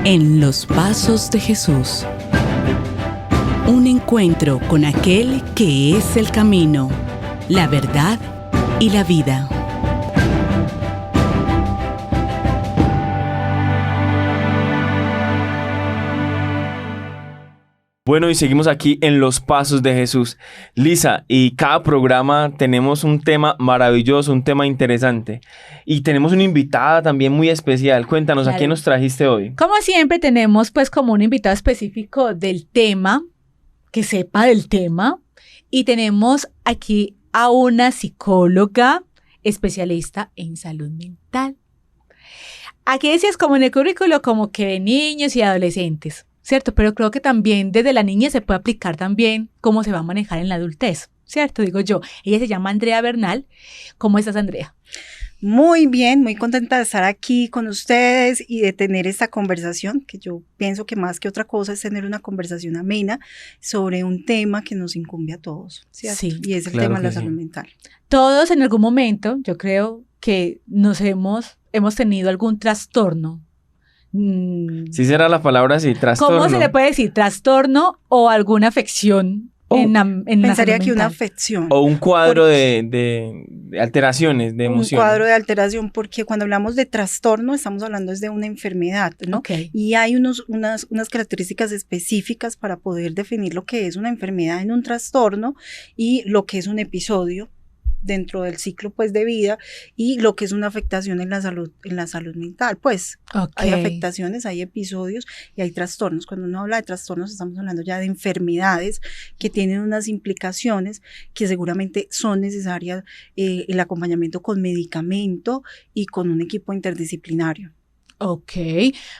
En los pasos de Jesús. Un encuentro con aquel que es el camino, la verdad y la vida. Bueno, y seguimos aquí en Los Pasos de Jesús. Lisa, y cada programa tenemos un tema maravilloso, un tema interesante. Y tenemos una invitada también muy especial. Cuéntanos, Claro. ¿a quién nos trajiste hoy? Como siempre tenemos pues como un invitado específico del tema, que sepa del tema, y tenemos aquí a una psicóloga especialista en salud mental. Aquí decías como en el currículo como que de niños y adolescentes, ¿cierto? Pero creo que también desde la niñez se puede aplicar también cómo se va a manejar en la adultez, ¿cierto? Digo yo, ella se llama Andrea Bernal. ¿Cómo estás, Andrea? Muy bien, muy contenta de estar aquí con ustedes y de tener esta conversación, que yo pienso que más que otra cosa es tener una conversación amena sobre un tema que nos incumbe a todos, ¿cierto? Sí, y es el claro tema de la que sí. salud mental. Todos en algún momento, yo creo que hemos tenido algún trastorno. Sí será la palabra así, trastorno. ¿Cómo se le puede decir? ¿Trastorno o alguna afección en la Pensaría salud que una mental? afección. O un cuadro de alteraciones, de emociones. Un cuadro de alteración, porque cuando hablamos de trastorno estamos hablando es de una enfermedad, ¿no? Ok. Y hay unas características específicas para poder definir lo que es una enfermedad en un trastorno y lo que es un episodio dentro del ciclo pues de vida y lo que es una afectación en la salud mental. Pues Ok. hay afectaciones, hay episodios y hay trastornos. Cuando uno habla de trastornos estamos hablando ya de enfermedades que tienen unas implicaciones que seguramente son necesarias, el acompañamiento con medicamento y con un equipo interdisciplinario. Ok.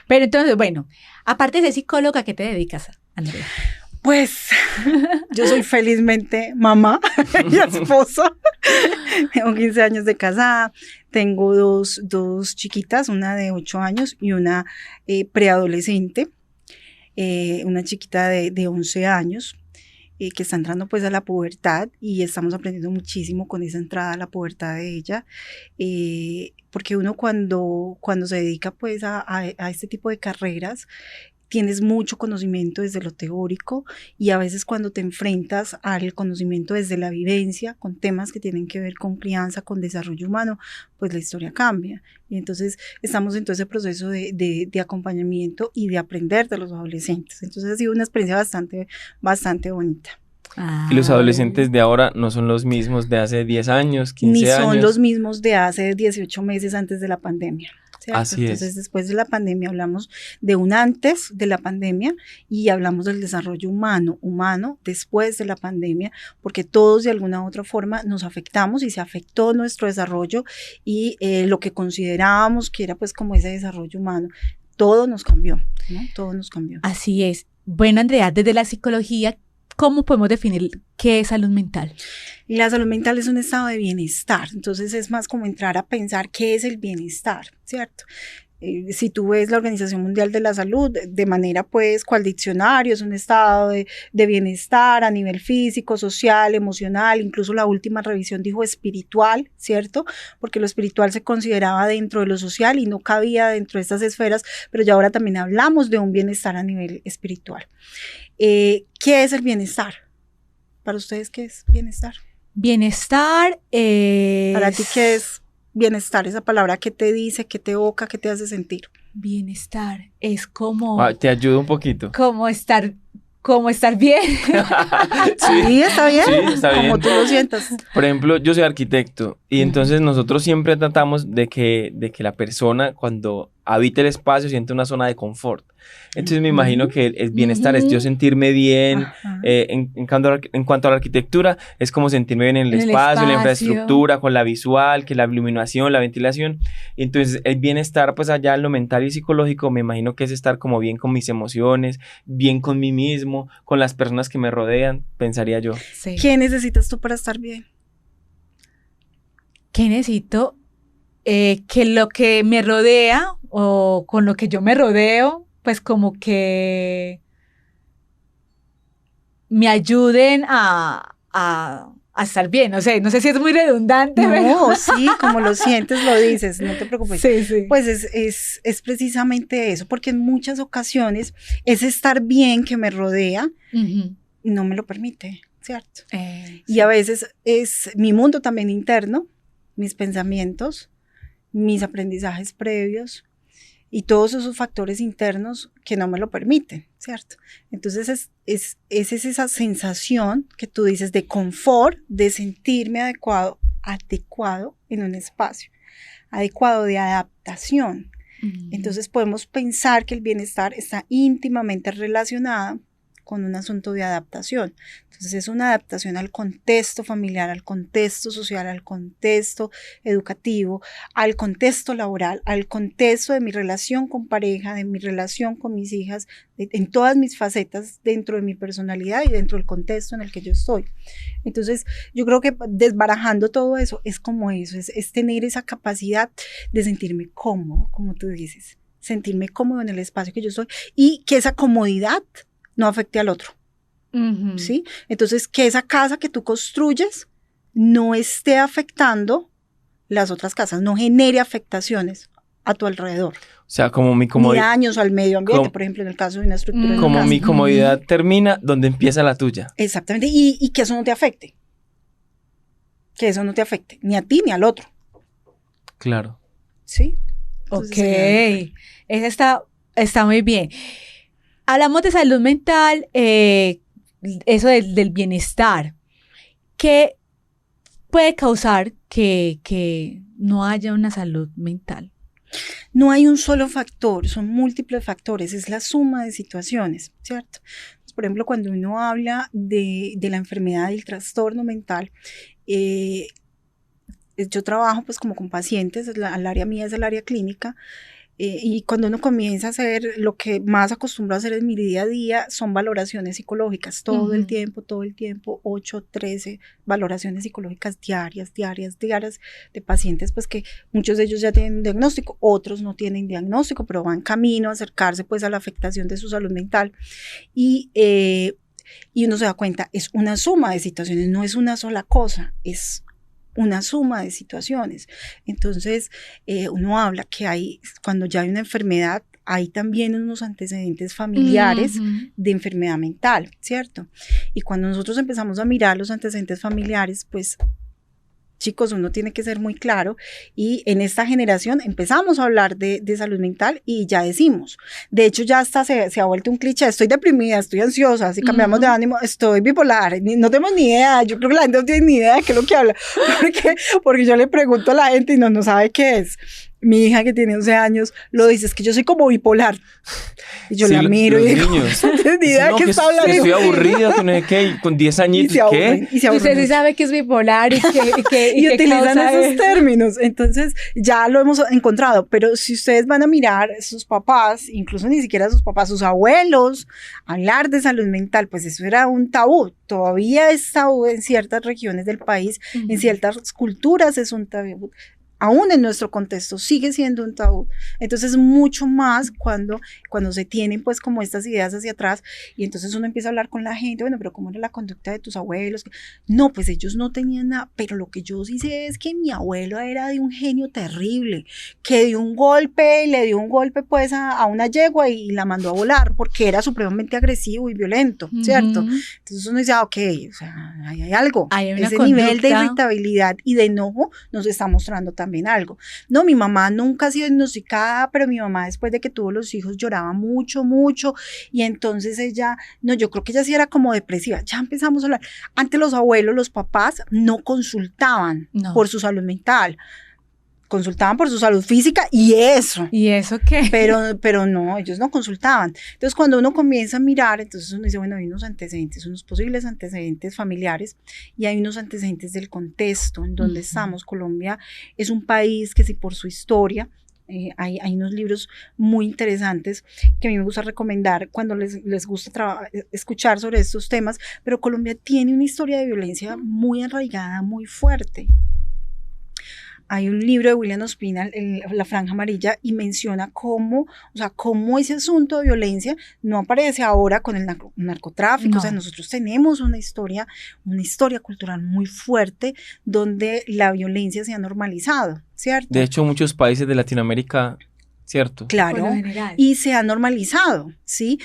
Pero entonces, bueno, aparte de ser psicóloga, ¿a qué te dedicas, Andrea? Pues yo soy felizmente mamá y esposa. Tengo 15 años de casada, tengo dos chiquitas, una de 8 años y una preadolescente, una chiquita de 11 años. Que está entrando pues a la pubertad y estamos aprendiendo muchísimo con esa entrada a la pubertad de ella, porque uno cuando se dedica pues a este tipo de carreras, tienes mucho conocimiento desde lo teórico y a veces cuando te enfrentas al conocimiento desde la vivencia, con temas que tienen que ver con crianza, con desarrollo humano, pues la historia cambia. Y entonces estamos en todo ese proceso de acompañamiento y de aprender de los adolescentes. Entonces ha sido una experiencia bastante bonita. Y los adolescentes de ahora no son los mismos de hace 10 años, 15 Ni años. son los mismos de hace 18 meses antes de la pandemia. ¿Cierto? Así es. Entonces, después de la pandemia hablamos de un antes de la pandemia y hablamos del desarrollo humano después de la pandemia, porque todos de alguna u otra forma nos afectamos y se afectó nuestro desarrollo y lo que considerábamos que era pues como ese desarrollo humano. Todo nos cambió, ¿no? Todo nos cambió. Así es. Bueno, Andrea, desde la psicología, ¿cómo podemos definir qué es salud mental? Y la salud mental es un estado de bienestar, entonces es más como entrar a pensar qué es el bienestar, ¿cierto? Si tú ves la Organización Mundial de la Salud, de manera pues cual diccionario, es un estado de bienestar a nivel físico, social, emocional, incluso la última revisión dijo espiritual, ¿cierto? Porque lo espiritual se consideraba dentro de lo social y no cabía dentro de estas esferas, pero ya ahora también hablamos de un bienestar a nivel espiritual. ¿Qué es el bienestar? ¿Para ustedes qué es bienestar? Bienestar es... ¿Para ti qué es bienestar? Esa palabra, ¿qué te dice, qué te evoca, qué te hace sentir? Bienestar es como... Te ayudo un poquito. Como estar bien. Sí, está bien. Sí, está bien. Como tú lo sientas. Por ejemplo, yo soy arquitecto y entonces nosotros siempre tratamos de que la persona cuando habita el espacio siente una zona de confort. Entonces me imagino que el bienestar es yo sentirme bien. En cuanto a la arquitectura, es como sentirme bien en el espacio, la infraestructura, con la visual, que la iluminación, la ventilación. Y entonces el bienestar, pues allá en lo mental y psicológico, me imagino que es estar como bien con mis emociones, bien con mí mismo, con las personas que me rodean, pensaría yo. Sí. ¿Qué necesitas tú para estar bien? ¿Qué necesito? Que lo que me rodea o con lo que yo me rodeo, pues como que me ayuden a a estar bien. O sea, no sé si es muy redundante. No, pero... sí, como lo sientes, lo dices, no te preocupes. Sí, sí. Pues es precisamente eso, porque en muchas ocasiones ese estar bien que me rodea no me lo permite, ¿cierto? Y a veces es mi mundo también interno, mis pensamientos, mis aprendizajes previos y todos esos factores internos que no me lo permiten, ¿cierto? Entonces es esa sensación que tú dices de confort, de sentirme adecuado en un espacio, adecuado de adaptación. Entonces podemos pensar que el bienestar está íntimamente relacionado con un asunto de adaptación. Entonces es una adaptación al contexto familiar, al contexto social, al contexto educativo, al contexto laboral, al contexto de mi relación con pareja, de mi relación con mis hijas, en todas mis facetas dentro de mi personalidad y dentro del contexto en el que yo estoy. Entonces yo creo que desbarajando todo eso es como eso, es tener esa capacidad de sentirme cómodo, como tú dices, sentirme cómodo en el espacio que yo estoy y que esa comodidad no afecte al otro, ¿sí? Entonces, que esa casa que tú construyes no esté afectando las otras casas, no genere afectaciones a tu alrededor. O sea, como mi comodidad... Ni daños al medio ambiente, por ejemplo, en el caso de una estructura de como una casa. mi comodidad termina donde empieza la tuya. Exactamente, y que eso no te afecte. Que eso no te afecte, ni a ti ni al otro. Claro. ¿Sí? Entonces, esa está muy bien. Hablamos de salud mental, eso del bienestar. ¿Qué puede causar que no haya una salud mental? No hay un solo factor, son múltiples factores, es la suma de situaciones, ¿cierto? Por ejemplo, cuando uno habla de la enfermedad, del trastorno mental, yo trabajo pues como con pacientes, el área mía es el área clínica, y cuando uno comienza a hacer lo que más acostumbro a hacer en mi día a día son valoraciones psicológicas, todo el tiempo, 8, 13 valoraciones psicológicas diarias de pacientes pues que muchos de ellos ya tienen un diagnóstico, otros no tienen diagnóstico, pero van camino a acercarse pues a la afectación de su salud mental y uno se da cuenta, es una suma de situaciones, no es una sola cosa, es una suma de situaciones. Entonces, uno habla que hay, cuando ya hay una enfermedad, hay también unos antecedentes familiares de enfermedad mental, ¿cierto? Y cuando nosotros empezamos a mirar los antecedentes familiares, pues, chicos, uno tiene que ser muy claro y en esta generación empezamos a hablar de salud mental y ya decimos, de hecho ya hasta se ha vuelto un cliché, estoy deprimida, estoy ansiosa, si cambiamos de ánimo, estoy bipolar, no tenemos ni idea, yo creo que la gente no tiene ni idea de qué es lo que habla, porque yo le pregunto a la gente y no sabe qué es. Mi hija que tiene 11 años lo dice, es que yo soy como bipolar. Y yo la miro y digo, niños. no tienes ni idea de qué está hablando. Estoy aburrida con 10 añitos. Y usted sí sabe que es bipolar y y utilizan esos términos. Entonces ya lo hemos encontrado. Pero si ustedes van a mirar sus papás, incluso ni siquiera sus papás, sus abuelos, hablar de salud mental, pues eso era un tabú. Todavía es tabú en ciertas regiones del país, en ciertas culturas es un tabú. Aún en nuestro contexto sigue siendo un tabú. Entonces mucho más cuando se tienen pues como estas ideas hacia atrás y entonces uno empieza a hablar con la gente, bueno, pero ¿cómo era la conducta de tus abuelos? No, pues ellos no tenían nada, pero lo que yo sí sé es que mi abuelo era de un genio terrible, que dio un golpe, le dio un golpe pues a una yegua y la mandó a volar porque era supremamente agresivo y violento, ¿cierto? Entonces uno dice, ok, o sea, hay algo, ese nivel de irritabilidad y de enojo nos está mostrando también algo. No, mi mamá nunca ha sido diagnosticada, pero mi mamá después de que tuvo los hijos lloraba mucho y entonces ella, no, yo creo que ella sí era como depresiva. Ya empezamos a hablar. Antes los abuelos, los papás no consultaban por su salud mental. Consultaban por su salud física y eso. ¿Y eso qué? Pero no, ellos no consultaban. Entonces, cuando uno comienza a mirar, entonces uno dice, bueno, hay unos antecedentes, unos posibles antecedentes familiares y hay unos antecedentes del contexto en donde estamos. Colombia es un país que sí por su historia, hay unos libros muy interesantes que a mí me gusta recomendar cuando les gusta escuchar sobre estos temas, pero Colombia tiene una historia de violencia muy arraigada, muy fuerte. hay un libro de William Ospina, La Franja Amarilla, y menciona cómo, o sea, cómo ese asunto de violencia no aparece ahora con el narcotráfico. No. O sea, nosotros tenemos una historia cultural muy fuerte donde la violencia se ha normalizado, ¿cierto? De hecho, muchos países de Latinoamérica, ¿cierto? Claro, Por lo general. y se ha normalizado, ¿sí?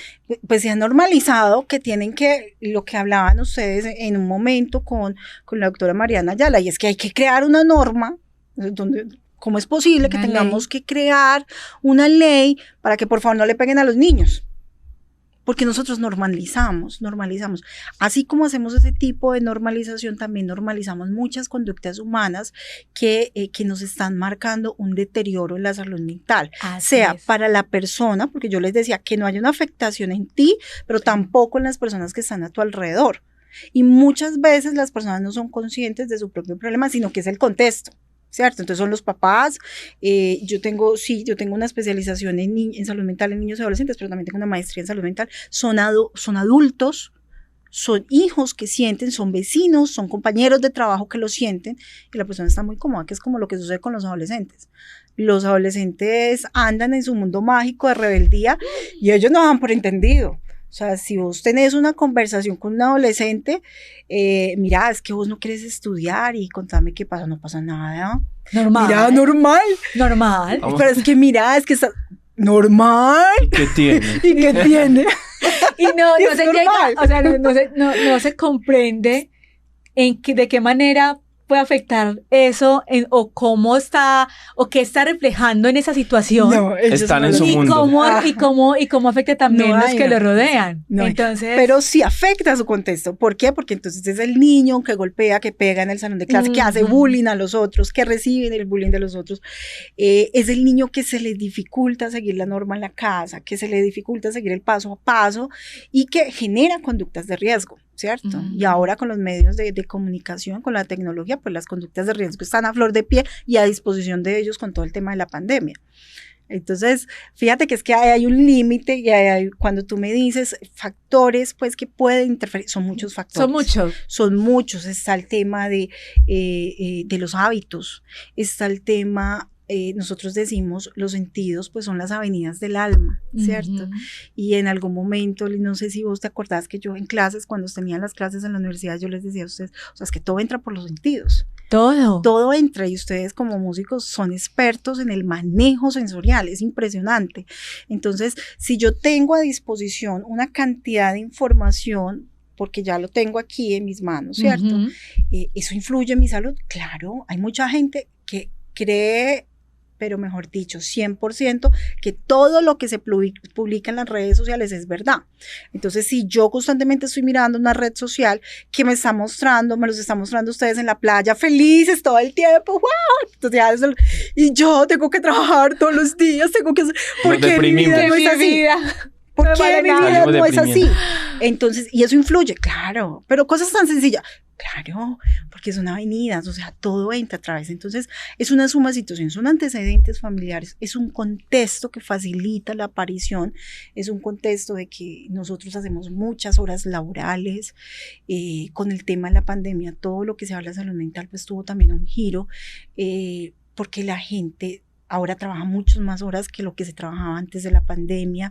Pues se ha normalizado que tienen que, lo que hablaban ustedes en un momento con la doctora Mariana Ayala, y es que hay que crear una norma, donde, ¿cómo es posible que Una tengamos ley. que crear una ley para que por favor no le peguen a los niños? Porque nosotros normalizamos. Así como hacemos ese tipo de normalización, también normalizamos muchas conductas humanas que nos están marcando un deterioro en la salud mental. Así Sea es. para la persona, porque yo les decía que no haya una afectación en ti, pero tampoco en las personas que están a tu alrededor. Y muchas veces las personas no son conscientes de su propio problema, sino que es el contexto, ¿cierto? Entonces son los papás. Yo tengo una especialización en salud mental en niños y adolescentes, pero también tengo una maestría en salud mental. Son adultos, son hijos que sienten, son vecinos, son compañeros de trabajo que lo sienten, y la persona está muy cómoda, que es como lo que sucede con los adolescentes. Los adolescentes andan en su mundo mágico de rebeldía y ellos no dan por entendido. O sea, si vos tenés una conversación con un adolescente, mira, es que vos no quieres estudiar y contame qué pasa, no pasa nada. Normal. Mira, normal. Normal. Vamos. Pero es que mira, es que está normal. ¿Y qué tiene? ¿Y qué tiene? Y no Es se normal. llega, o sea, no se comprende de qué manera puede afectar eso o cómo está, o qué está reflejando en esa situación. No, ellos Están no en lo su y mundo. cómo, Ajá. y cómo afecta también No los hay, que no. lo rodean. No hay. Entonces, Pero sí afecta su contexto. ¿Por qué? Porque entonces es el niño que golpea, que pega en el salón de clase, que hace Ujú. bullying a los otros, que reciben el bullying de los otros. Es el niño que se le dificulta seguir la norma en la casa, que se le dificulta seguir el paso a paso y que genera conductas de riesgo, ¿cierto? Ujú. Y ahora con los medios de comunicación, con la tecnología, pues las conductas de riesgo están a flor de pie y a disposición de ellos con todo el tema de la pandemia. Entonces, fíjate que es que hay un límite y cuando tú me dices factores, pues que pueden interferir, son muchos factores. son muchos. Está el tema de los hábitos, está el tema, nosotros decimos, los sentidos, pues son las avenidas del alma, ¿cierto? Ujú. Y en algún momento, no sé si vos te acordás que yo en clases, cuando tenía las clases en la universidad, yo les decía a ustedes, o sea, es que todo entra por los sentidos. Todo entra, y ustedes como músicos son expertos en el manejo sensorial, es impresionante. Entonces, si yo tengo a disposición una cantidad de información, porque ya lo tengo aquí en mis manos, ¿cierto? Ujú. ¿Eso influye en mi salud? Claro, hay mucha gente que cree, pero mejor dicho, 100%, que todo lo que se publica en las redes sociales es verdad. Entonces, si yo constantemente estoy mirando una red social que me los está mostrando ustedes en la playa, felices todo el tiempo, ¡wow! Entonces, y yo tengo que trabajar todos los días, tengo que hacer, ¿por qué mi vida no es así? ¿Por No qué vale mi nada. vida no es Deprimiendo. así? Entonces, y eso influye, claro, pero cosas tan sencillas, claro, porque son avenidas, o sea, todo entra a través. Entonces, es una suma de situaciones, son antecedentes familiares, es un contexto que facilita la aparición, es un contexto de que nosotros hacemos muchas horas laborales. Con el tema de la pandemia, todo lo que se habla de salud mental, pues tuvo también un giro, porque la gente ahora trabaja muchas más horas que lo que se trabajaba antes de la pandemia.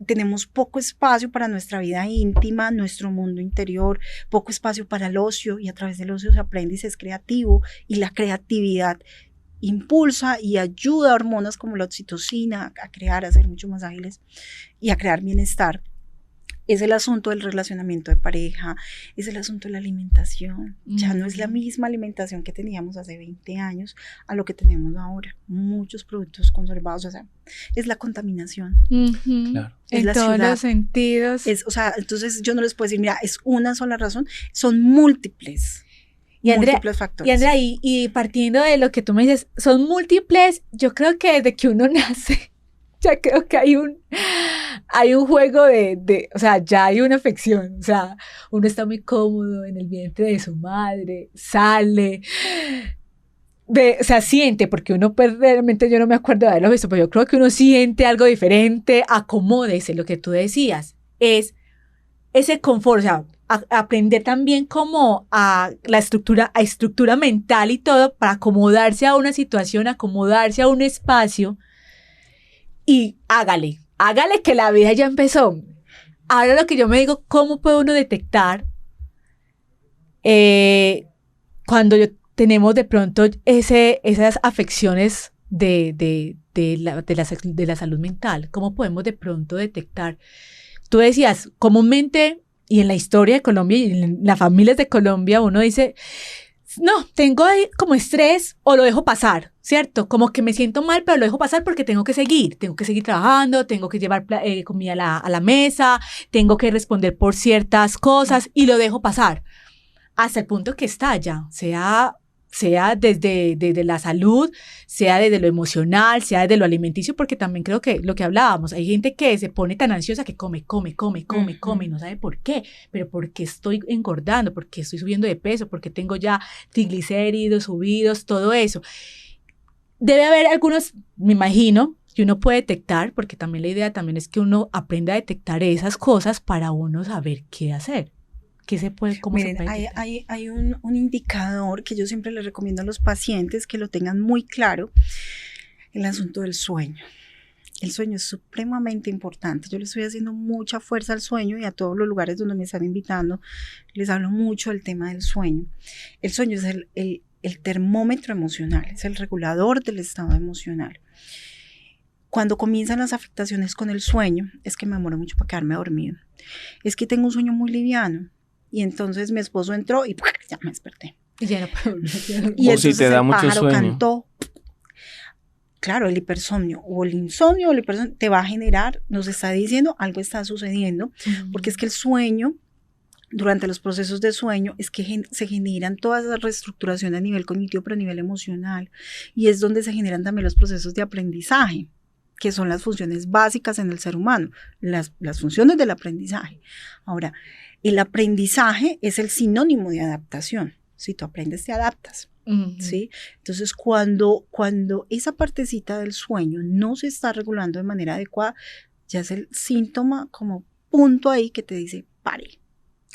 Tenemos poco espacio para nuestra vida íntima, nuestro mundo interior, poco espacio para el ocio, y a través del ocio se aprende y se es creativo, y la creatividad impulsa y ayuda a hormonas como la oxitocina a crear, a ser mucho más ágiles y a crear bienestar. Es el asunto del relacionamiento de pareja, es el asunto de la alimentación. Ya no es la misma alimentación que teníamos hace 20 años a lo que tenemos ahora. Muchos productos conservados, o sea, es la contaminación. Ujú. Claro. Es En la todos ciudad. los sentidos. O sea, entonces yo no les puedo decir, mira, es una sola razón, son múltiples. Y Andrea, múltiples factores. Y Andrea, y partiendo de lo que tú me dices, son múltiples, yo creo que desde que uno nace, ya creo que hay un juego o sea, ya hay una afección, o sea, uno está muy cómodo en el vientre de su madre, sale, o sea, siente, porque uno pues, realmente yo no me acuerdo de haberlo visto, pero yo creo que uno siente algo diferente, acomódese, lo que tú decías, es ese confort, o sea, aprender también como a estructura mental y todo para acomodarse a una situación, acomodarse a un espacio y hágale que la vida ya empezó. Ahora lo que yo me digo, ¿cómo puede uno detectar cuando tenemos de pronto esas afecciones de la salud mental? ¿Cómo podemos de pronto detectar? Tú decías, comúnmente, y en la historia de Colombia y en las familias de Colombia, uno dice, no, tengo ahí como estrés o lo dejo pasar, ¿cierto? Como que me siento mal, pero lo dejo pasar porque tengo que seguir trabajando, tengo que llevar comida a la mesa, tengo que responder por ciertas cosas y lo dejo pasar. Hasta el punto que estalla, sea desde la salud, sea desde lo emocional, sea desde lo alimenticio, porque también creo que lo que hablábamos, hay gente que se pone tan ansiosa que come, y no sabe por qué, pero por qué estoy engordando, por qué estoy subiendo de peso, por qué tengo ya triglicéridos subidos, todo eso. Debe haber algunos, me imagino, que uno puede detectar, porque también la idea también es que uno aprenda a detectar esas cosas para uno saber qué hacer. Miren, hay un indicador que yo siempre les recomiendo a los pacientes que lo tengan muy claro, el asunto del sueño. El sueño es supremamente importante. Yo le estoy haciendo mucha fuerza al sueño y a todos los lugares donde me están invitando les hablo mucho del tema del sueño. El sueño es el termómetro emocional, es el regulador del estado emocional. Cuando comienzan las afectaciones con el sueño, es que me demoro mucho para quedarme dormido. Es que tengo un sueño muy liviano. Y entonces mi esposo entró y ya me desperté. Y ya no puedo. Y o si te da mucho sueño. Cantó. Claro, el hipersomnio o el insomnio te va a generar, nos está diciendo algo está sucediendo, porque es que el sueño, durante los procesos de sueño, es que se generan todas las reestructuraciones a nivel cognitivo, pero a nivel emocional. Y es donde se generan también los procesos de aprendizaje, que son las funciones básicas en el ser humano, las funciones del aprendizaje. Ahora, el aprendizaje es el sinónimo de adaptación. Si tú aprendes, te adaptas. ¿Sí? Entonces, cuando esa partecita del sueño no se está regulando de manera adecuada, ya es el síntoma como punto ahí que te dice, pare.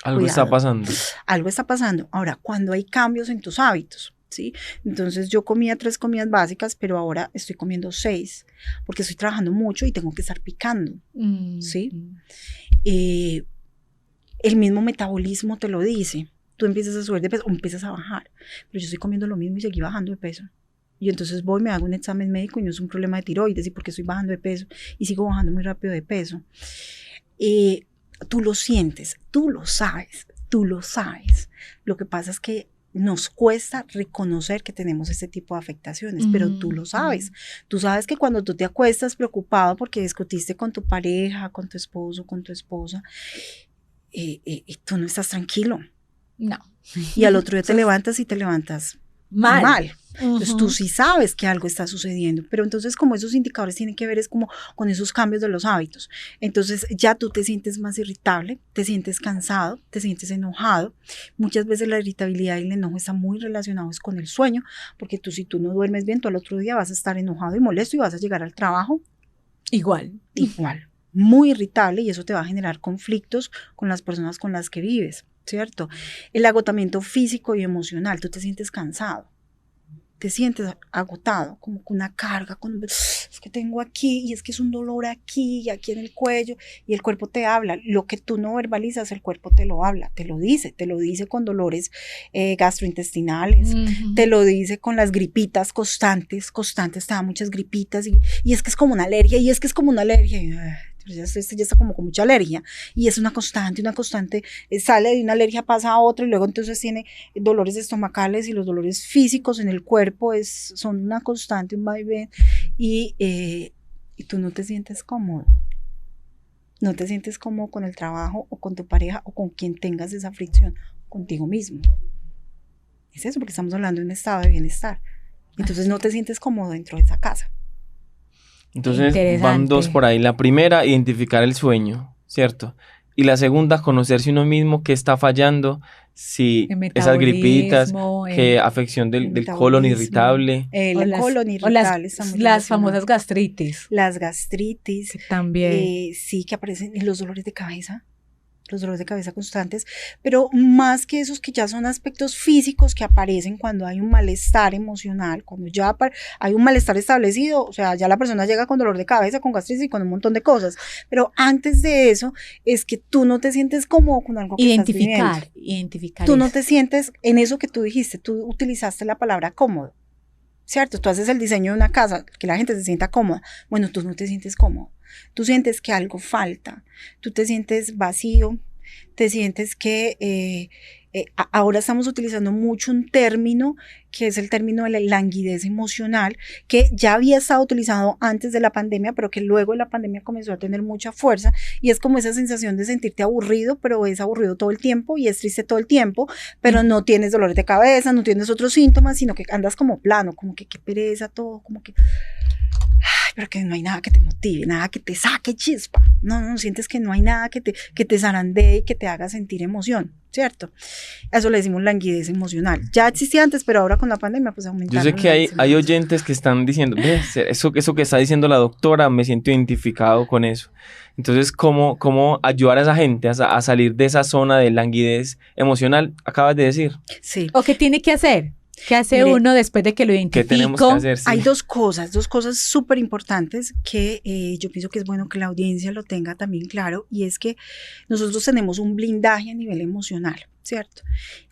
Algo Cuidado. está pasando. Algo está pasando. Ahora, cuando hay cambios en tus hábitos, ¿sí? Entonces yo comía 3 comidas básicas, pero ahora estoy comiendo 6, porque estoy trabajando mucho y tengo que estar picando, ¿sí? El mismo metabolismo te lo dice. Tú empiezas a subir de peso o empiezas a bajar, pero yo estoy comiendo lo mismo y seguí bajando de peso. Y entonces voy, me hago un examen médico y no es un problema de tiroides, y porque estoy bajando de peso y sigo bajando muy rápido de peso. Tú lo sientes, tú lo sabes. Lo que pasa es que nos cuesta reconocer que tenemos este tipo de afectaciones, pero tú lo sabes. Tú sabes que cuando tú te acuestas preocupado porque discutiste con tu pareja, con tu esposo, con tu esposa, tú no estás tranquilo. No. Y al otro día te levantas mal. Entonces tú sí sabes que algo está sucediendo, pero entonces como esos indicadores tienen que ver es como con esos cambios de los hábitos. Entonces ya tú te sientes más irritable, te sientes cansado, te sientes enojado. Muchas veces la irritabilidad y el enojo están muy relacionados con el sueño, porque si tú no duermes bien, tú al otro día vas a estar enojado y molesto y vas a llegar al trabajo igual, muy irritable, y eso te va a generar conflictos con las personas con las que vives, ¿cierto? El agotamiento físico y emocional, tú te sientes cansado, te sientes agotado, como con una carga, es que tengo aquí, y es que es un dolor aquí, y aquí en el cuello, y el cuerpo te habla, lo que tú no verbalizas, el cuerpo te lo habla, te lo dice con dolores gastrointestinales, te lo dice con las gripitas constantes, te da muchas gripitas, y es que es como una alergia, y ya está como con mucha alergia, y es una constante, sale de una alergia, pasa a otra, y luego entonces tiene dolores estomacales, y los dolores físicos en el cuerpo son una constante, un vaivén, y tú no te sientes cómodo. No te sientes cómodo con el trabajo, o con tu pareja, o con quien tengas esa fricción, contigo mismo. Es eso, porque estamos hablando de un estado de bienestar. Entonces no te sientes cómodo dentro de esa casa. Entonces van 2 por ahí. La primera, identificar el sueño, ¿cierto? Y la segunda, conocerse uno mismo, qué está fallando, si esas gripitas, qué afección del colon irritable. El colon irritable. Las famosas gastritis. Las gastritis. Que también. Sí, que aparecen los dolores de cabeza. los dolores de cabeza constantes, pero más que esos que ya son aspectos físicos que aparecen cuando hay un malestar emocional, cuando ya hay un malestar establecido, o sea, ya la persona llega con dolor de cabeza, con gastritis y con un montón de cosas, pero antes de eso es que tú no te sientes cómodo con algo que Identificar tú no eso. te sientes en eso que tú dijiste, tú utilizaste la palabra cómodo, ¿cierto? Tú haces el diseño de una casa, que la gente se sienta cómoda, bueno, tú no te sientes cómodo, tú sientes que algo falta, tú te sientes vacío, te sientes que ahora estamos utilizando mucho un término que es el término de la languidez emocional, que ya había estado utilizado antes de la pandemia, pero que luego de la pandemia comenzó a tener mucha fuerza, y es como esa sensación de sentirte aburrido, pero es aburrido todo el tiempo y es triste todo el tiempo, pero no tienes dolores de cabeza, no tienes otros síntomas, sino que andas como plano, como que qué pereza todo, como que ay, pero que no hay nada que te motive, nada que te saque chispa, no sientes que no hay nada que te zarandee y que te haga sentir emoción, ¿cierto? A eso le decimos languidez emocional. Ya existía antes, pero ahora con la pandemia pues aumentaron. Yo sé que hay oyentes que están diciendo, eso que está diciendo la doctora, me siento identificado con eso. Entonces, ¿cómo ayudar a esa gente a salir de esa zona de languidez emocional? Acabas de decir. Sí. ¿O qué tiene que hacer? ¿Qué hace Mire, uno después de que lo identifico? ¿Qué tenemos que hacer? Sí. Hay dos cosas súper importantes que yo pienso que es bueno que la audiencia lo tenga también claro, y es que nosotros tenemos un blindaje a nivel emocional, ¿cierto?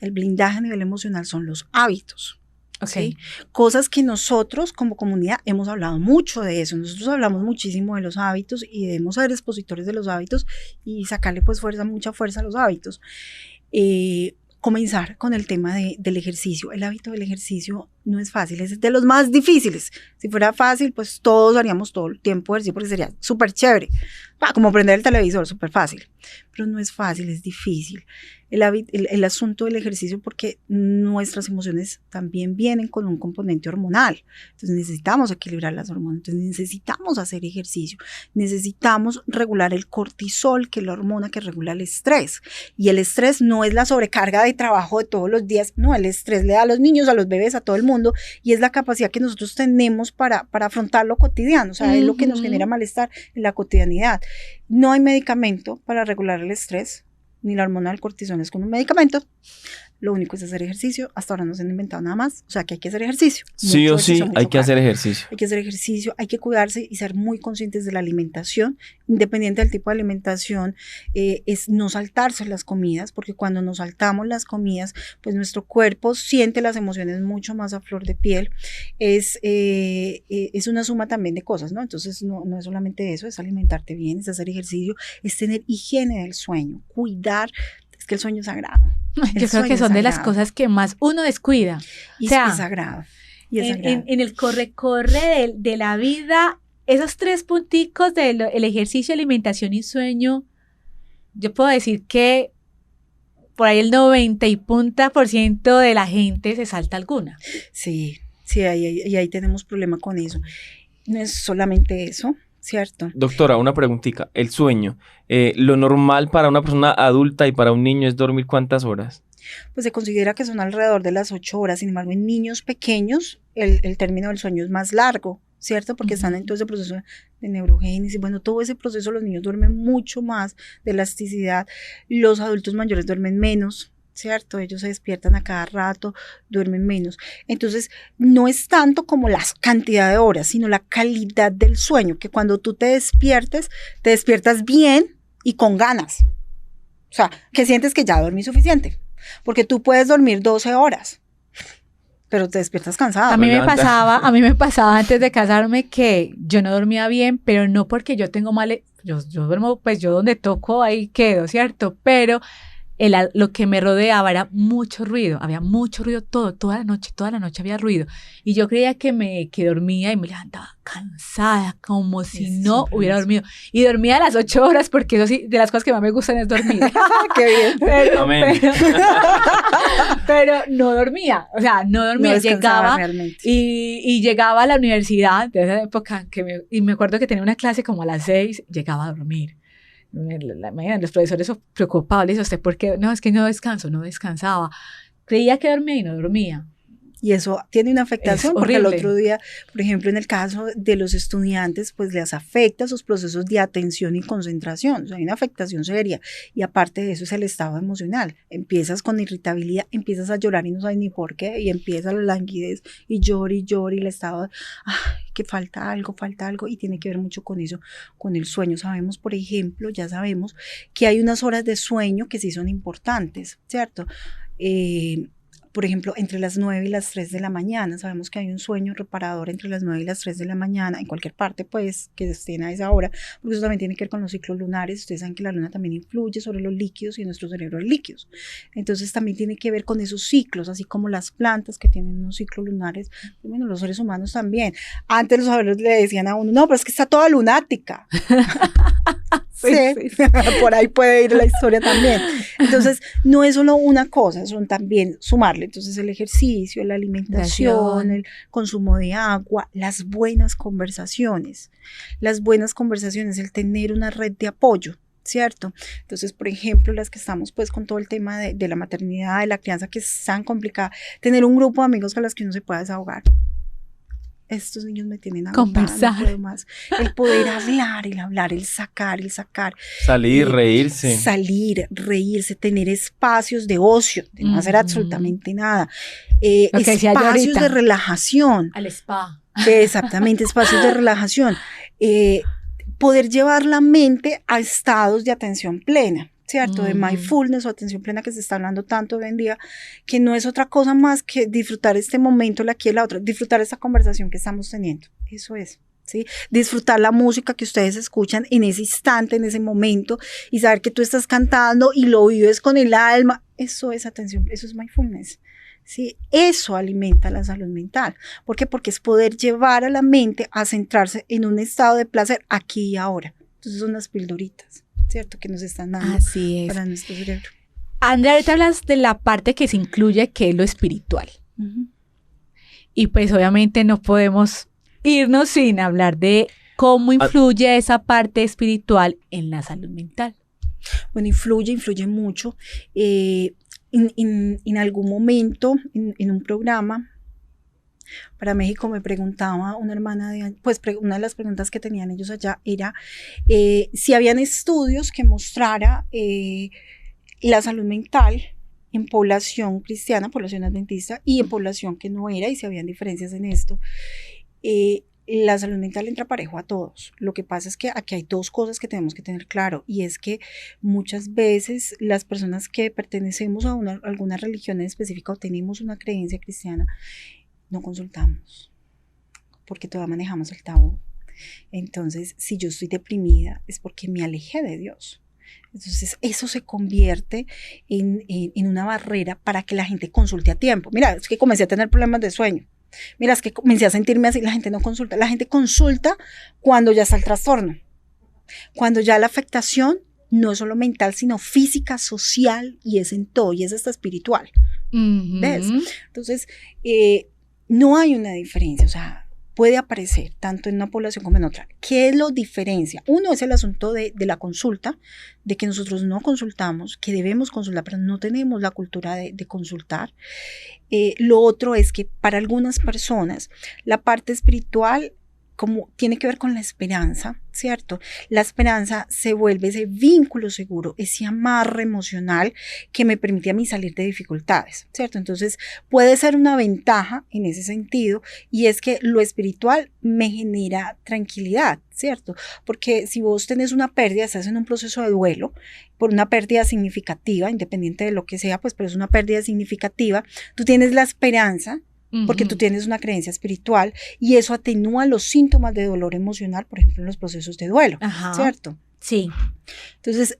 El blindaje a nivel emocional son los hábitos. Okay. ¿Sí? Cosas que nosotros como comunidad hemos hablado mucho de eso, nosotros hablamos muchísimo de los hábitos y debemos ser expositores de los hábitos y sacarle pues mucha fuerza a los hábitos. Comenzar con el tema del ejercicio. El hábito del ejercicio no es fácil, es de los más difíciles. Si fuera fácil, pues todos haríamos todo el tiempo ejercicio porque sería súper chévere. Como prender el televisor, súper fácil. Pero no es fácil, es difícil. El asunto del ejercicio, porque nuestras emociones también vienen con un componente hormonal. Entonces necesitamos equilibrar las hormonas, entonces necesitamos hacer ejercicio, necesitamos regular el cortisol, que es la hormona que regula el estrés. Y el estrés no es la sobrecarga de trabajo de todos los días, no, el estrés le da a los niños, a los bebés, a todo el mundo, y es la capacidad que nosotros tenemos para afrontar lo cotidiano, o sea, es lo que nos genera malestar en la cotidianidad. No hay medicamento para regular el estrés, ni la hormona del cortisol es con un medicamento. Lo único es hacer ejercicio. Hasta ahora no se han inventado nada más. O sea que hay que hacer ejercicio. Sí o sí, hay que hacer ejercicio. Hay que hacer ejercicio, hay que cuidarse y ser muy conscientes de la alimentación. Independiente del tipo de alimentación, es no saltarse las comidas, porque cuando nos saltamos las comidas, pues nuestro cuerpo siente las emociones mucho más a flor de piel. Es una suma también de cosas, ¿no? Entonces no es solamente eso, es alimentarte bien, es hacer ejercicio, es tener higiene del sueño, cuidar. Es que el sueño es sagrado. Yo creo que son de las cosas que más uno descuida. Y o sea, es sagrado. Y es sagrado. En el corre-corre de la vida, esos 3 punticos del ejercicio, alimentación y sueño, yo puedo decir que por ahí el 90% de la gente se salta alguna. Sí, ahí tenemos problema con eso. No es solamente eso, ¿cierto? Doctora, una preguntita. El sueño, ¿lo normal para una persona adulta y para un niño es dormir cuántas horas? Pues se considera que son alrededor de las 8 horas. Sin embargo, en niños pequeños el término del sueño es más largo, ¿cierto? Porque están en todo ese proceso de neurogénesis. Bueno, todo ese proceso los niños duermen mucho más de elasticidad. Los adultos mayores duermen menos, ¿cierto? Ellos se despiertan a cada rato, duermen menos. Entonces, no es tanto como la cantidad de horas, sino la calidad del sueño, que cuando tú te despiertas bien y con ganas. O sea, que sientes que ya dormí suficiente. Porque tú puedes dormir 12 horas, pero te despiertas cansada. A mí me pasaba antes de casarme que yo no dormía bien, pero no porque yo tengo yo duermo, pues yo donde toco ahí quedo, ¿cierto? Pero lo que me rodeaba era mucho ruido, había mucho ruido toda la noche había ruido. Y yo creía que dormía y me levantaba cansada, como si no hubiera dormido. Y dormía a las 8 horas, porque eso sí, de las cosas que más me gustan es dormir. ¡Qué bien! Pero no dormía, No llegaba realmente. y llegaba a la universidad de esa época, y me acuerdo que tenía una clase como a las 6, llegaba a dormir. Los profesores preocupados, le dicen, ¿usted por qué? No, es que no descansaba. Creía que dormía y no dormía. Y eso tiene una afectación Es porque el horrible. otro día, por ejemplo, en el caso de los estudiantes, pues les afecta sus procesos de atención y concentración. O sea, hay una afectación seria. Y aparte de eso es el estado emocional. Empiezas con irritabilidad, empiezas a llorar y no sabes ni por qué, y empieza la languidez y llora y el estado de, que falta algo, y tiene que ver mucho con eso, con el sueño. Sabemos, por ejemplo, ya sabemos que hay unas horas de sueño que sí son importantes, ¿cierto? Por ejemplo, entre las 9 y las 3 de la mañana, sabemos que hay un sueño reparador entre las 9 y las 3 de la mañana, en cualquier parte, pues, que estén a esa hora, porque eso también tiene que ver con los ciclos lunares. Ustedes saben que la luna también influye sobre los líquidos y nuestro cerebro hay líquidos. Entonces, también tiene que ver con esos ciclos, así como las plantas que tienen unos ciclos lunares, bueno, los seres humanos también. Antes los abuelos le decían a uno, no, pero es que está toda lunática. Sí, por ahí puede ir la historia también. Entonces, no es solo una cosa, son también sumarle, entonces el ejercicio, la alimentación, el consumo de agua, las buenas conversaciones, el tener una red de apoyo, ¿cierto? Entonces, por ejemplo, las que estamos pues con todo el tema de la maternidad, de la crianza, que es tan complicada, tener un grupo de amigos con los que uno se pueda desahogar. Estos niños me tienen agotada, conversar, no puedo más. El poder hablar, el sacar. Salir, reírse. Salir, reírse, tener espacios de ocio, de no hacer absolutamente nada. Espacios de relajación. al spa. Exactamente, espacios de relajación. Poder llevar la mente a estados de atención plena, ¿cierto? De mindfulness o atención plena, que se está hablando tanto hoy en día, que no es otra cosa más que disfrutar este momento, la aquí y la otra, disfrutar esta conversación que estamos teniendo. Eso es, ¿sí? Disfrutar la música que ustedes escuchan en ese instante, en ese momento, y saber que tú estás cantando y lo vives con el alma. Eso es atención, eso es mindfulness. ¿Sí? Eso alimenta la salud mental. ¿Por qué? Porque es poder llevar a la mente a centrarse en un estado de placer aquí y ahora. Entonces son las pildoritas, ¿cierto? Que nos están dando para nuestro cerebro. Andrea, ahorita hablas de la parte que se incluye, que es lo espiritual. Y pues obviamente no podemos irnos sin hablar de cómo influye esa parte espiritual en la salud mental. Bueno, influye mucho. En algún momento, en un programa para México, me preguntaba una hermana, una de las preguntas que tenían ellos allá era si habían estudios que mostrara la salud mental en población cristiana, población adventista, y en población que no era, y si habían diferencias en esto. La salud mental entra parejo a todos. Lo que pasa es que aquí hay dos cosas que tenemos que tener claro, y es que muchas veces las personas que pertenecemos a alguna religión en específica o tenemos una creencia cristiana, no consultamos, porque todavía manejamos el tabú. Entonces, si yo estoy deprimida, es porque me alejé de Dios. Entonces, eso se convierte en una barrera para que la gente consulte a tiempo. Mira, es que comencé a tener problemas de sueño. Mira, es que comencé a sentirme así, la gente no consulta. La gente consulta cuando ya está el trastorno, cuando ya la afectación no es solo mental, sino física, social, y es en todo, y es hasta espiritual. ¿Ves? Entonces, no hay una diferencia, o sea, puede aparecer tanto en una población como en otra. ¿Qué lo diferencia? Uno es el asunto de la consulta, de que nosotros no consultamos, que debemos consultar, pero no tenemos la cultura de consultar. Lo otro es que para algunas personas la parte espiritual como tiene que ver con la esperanza, ¿cierto? La esperanza se vuelve ese vínculo seguro, ese amarre emocional que me permite a mí salir de dificultades, ¿cierto? Entonces puede ser una ventaja en ese sentido, y es que lo espiritual me genera tranquilidad, ¿cierto? Porque si vos tenés una pérdida, estás en un proceso de duelo por una pérdida significativa, independiente de lo que sea, pues, pero es una pérdida significativa, tú tienes la esperanza, porque tú tienes una creencia espiritual, y eso atenúa los síntomas de dolor emocional, por ejemplo, en los procesos de duelo, ¿cierto? Sí. Entonces,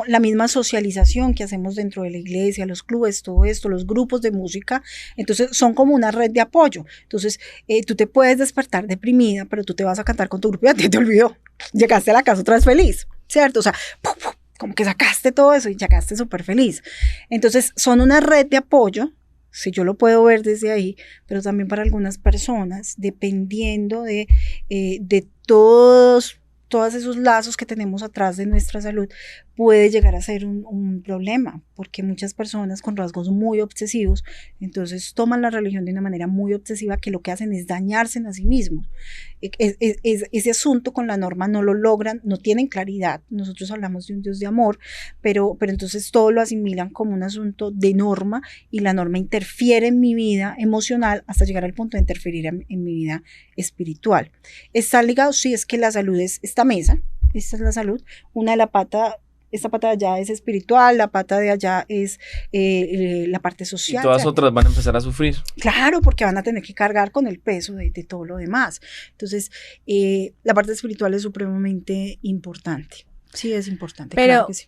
la misma socialización que hacemos dentro de la iglesia, los clubes, todo esto, los grupos de música, entonces son como una red de apoyo. Entonces, tú te puedes despertar deprimida, pero tú te vas a cantar con tu grupo y a ti te olvidó. Llegaste a la casa otra vez feliz, ¿cierto? O sea, como que sacaste todo eso y llegaste súper feliz. Entonces, son una red de apoyo, si yo lo puedo ver desde ahí, pero también para algunas personas, dependiendo de todos todos esos lazos que tenemos atrás de nuestra salud, puede llegar a ser un problema, porque muchas personas con rasgos muy obsesivos, entonces toman la religión de una manera muy obsesiva, que lo que hacen es dañarse a sí mismos. Ese asunto con la norma no lo logran, no tienen claridad. Nosotros hablamos de un Dios de amor, pero entonces todo lo asimilan como un asunto de norma, y la norma interfiere en mi vida emocional hasta llegar al punto de interferir en mi vida espiritual. ¿Está ligado? Sí, es que la salud es esta mesa, esta es la salud, esta pata de allá es espiritual, la pata de allá es la parte social. Y todas otras van a empezar a sufrir. Claro, porque van a tener que cargar con el peso de todo lo demás. Entonces, la parte espiritual es supremamente importante. Sí, es importante. Pero, claro que sí.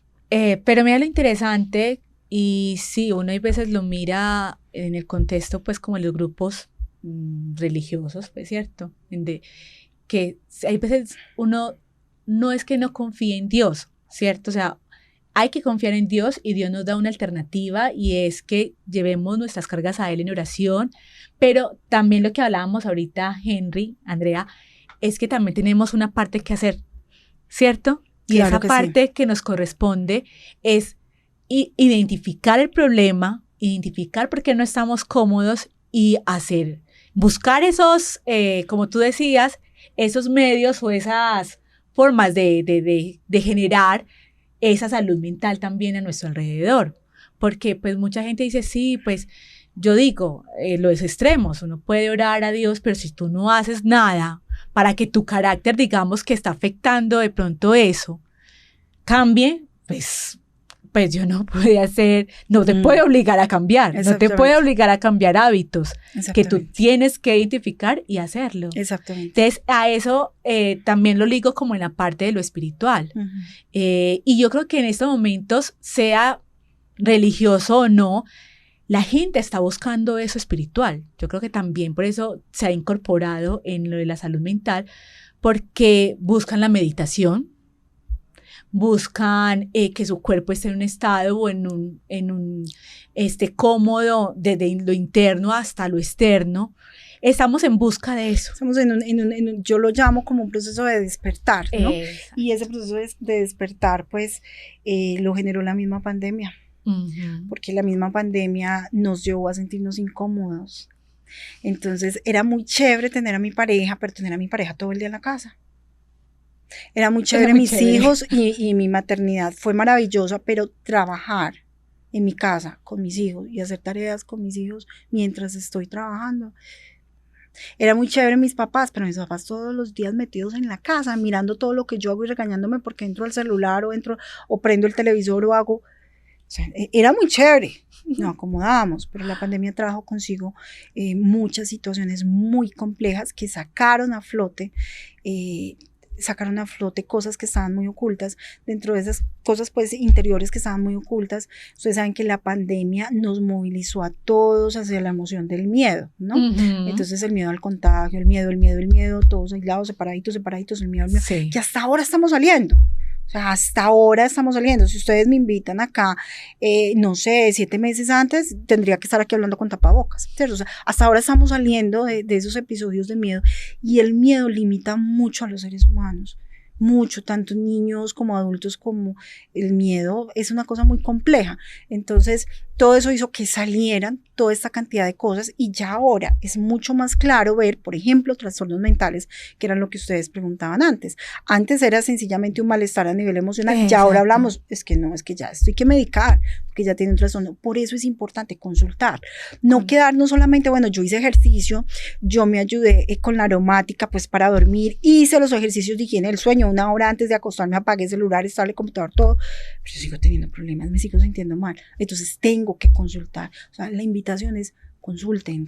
Pero mira lo interesante, y sí, uno a veces lo mira en el contexto, pues como en los grupos religiosos, pues cierto, que hay veces uno no es que no confíe en Dios, ¿cierto? O sea, hay que confiar en Dios, y Dios nos da una alternativa, y es que llevemos nuestras cargas a Él en oración, pero también lo que hablábamos ahorita, Henry, Andrea, es que también tenemos una parte que hacer, ¿cierto? Y claro esa que parte sí. que nos corresponde es identificar el problema, identificar por qué no estamos cómodos, y buscar esos, como tú decías, esos medios o esas formas de generar esa salud mental también a nuestro alrededor. Porque pues mucha gente dice, sí, pues yo digo, los extremos, uno puede orar a Dios, pero si tú no haces nada para que tu carácter, digamos, que está afectando de pronto eso, cambie, pues yo no puede hacer, no te puede obligar a cambiar, no te puede obligar a cambiar hábitos que tú tienes que identificar y hacerlo. Exactamente. Entonces, a eso también lo ligo como en la parte de lo espiritual. Uh-huh. Y yo creo que en estos momentos, sea religioso o no, la gente está buscando eso espiritual. Yo creo que también por eso se ha incorporado en lo de la salud mental, porque buscan la meditación, buscan que su cuerpo esté en un estado o en un cómodo desde lo interno hasta lo externo. Estamos en busca de eso. Estamos yo lo llamo como un proceso de despertar, ¿no? Y ese proceso de despertar, pues, lo generó la misma pandemia. Uh-huh. Porque la misma pandemia nos llevó a sentirnos incómodos. Entonces, era muy chévere tener a mi pareja, pero tener a mi pareja todo el día en la casa. Era muy chévere mis hijos, y mi maternidad fue maravillosa, pero trabajar en mi casa con mis hijos y hacer tareas con mis hijos mientras estoy trabajando. Era muy chévere mis papás, pero mis papás todos los días metidos en la casa, mirando todo lo que yo hago y regañándome porque entro al celular o prendo el televisor o hago. O sea, era muy chévere, nos acomodábamos, pero la pandemia trajo consigo muchas situaciones muy complejas que sacaron a flote cosas que estaban muy ocultas. Dentro de esas cosas, pues, interiores que estaban muy ocultas, ustedes saben que la pandemia nos movilizó a todos hacia la emoción del miedo, ¿no? Uh-huh. Entonces el miedo al contagio, el miedo, todos aislados, separaditos, el miedo, sí. Que hasta ahora estamos saliendo. O sea, hasta ahora estamos saliendo. Si ustedes me invitan acá, no sé, 7 meses antes, tendría que estar aquí hablando con tapabocas, ¿cierto? O sea, hasta ahora estamos saliendo de esos episodios de miedo, y el miedo limita mucho a los seres humanos. Mucho, tanto niños como adultos, como el miedo es una cosa muy compleja. Entonces, todo eso hizo que salieran toda esta cantidad de cosas, y ya ahora es mucho más claro ver, por ejemplo, trastornos mentales, que eran lo que ustedes preguntaban antes. Antes era sencillamente un malestar a nivel emocional. Exacto. Ya ahora hablamos, es que ya esto hay que medicar, porque ya tiene un trastorno. Por eso es importante consultar, no quedarnos solamente, bueno, yo hice ejercicio, yo me ayudé con la aromática, pues, para dormir, hice los ejercicios de higiene del sueño, 1 hora antes de acostarme apagué el celular, estable, el computador, todo, pero yo sigo teniendo problemas, me sigo sintiendo mal. Entonces tengo que consultar. O sea, la invitación es consulten,